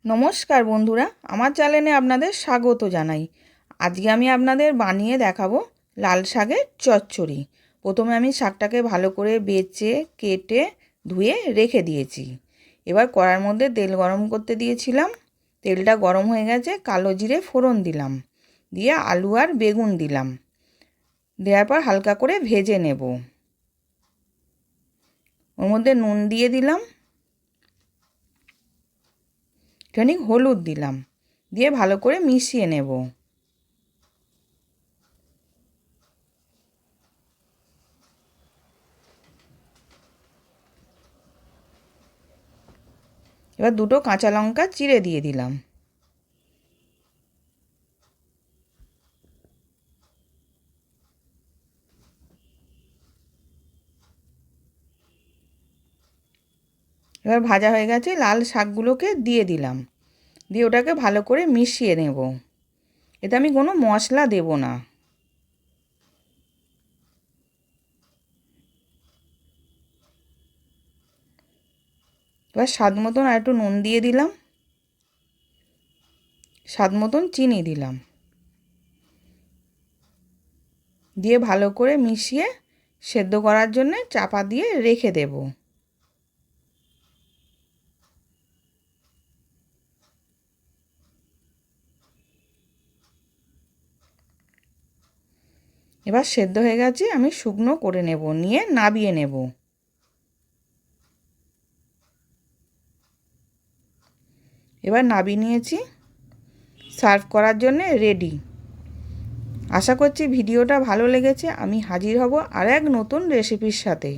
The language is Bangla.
নমস্কার বন্ধুরা, আমার চ্যানেলে আপনাদের স্বাগত জানাই। আজকে আমি আপনাদের বানিয়ে দেখাবো লাল শাকের চচ্চড়ি। প্রথমে আমি শাকটাকে ভালো করে বেছে কেটে ধুয়ে রেখে দিয়েছি। এবার কড়ার মধ্যে তেল গরম করতে দিয়েছিলাম। তেলটা গরম হয়ে গেছে, কালো জিরে ফোড়ন দিলাম, দিয়ে আলু আর বেগুন দিলাম। দেওয়ার পর হালকা করে ভেজে নেব। ওর মধ্যে নুন দিয়ে দিলাম, খানিক হলুদ দিলাম, দিয়ে ভালো করে মিশিয়ে নেব। এবার দুটো কাঁচা লঙ্কা চিড়ে দিয়ে দিলাম। এবার ভাজা হয়ে গেছে, লাল শাকগুলোকে দিয়ে দিলাম, দিয়ে ওটাকে ভালো করে মিশিয়ে নেব। এতে আমি কোনো মশলা দেব না। এবার স্বাদ মতন আর একটু নুন দিয়ে দিলাম, স্বাদ মতন চিনি দিলাম, দিয়ে ভালো করে মিশিয়ে সেদ্ধ করার জন্য চাপা দিয়ে রেখে দেব। এবার সেদ্ধ হয়ে গেছে, আমি শুকনো করে নেব, নিয়ে নাবিয়ে নেব। এবার নাবিয়ে নিয়েছি, সার্ভ করার জন্য রেডি। আশা করছি ভিডিওটা ভালো লেগেছে। আমি হাজির হব আর এক নতুন রেসিপির সাথে।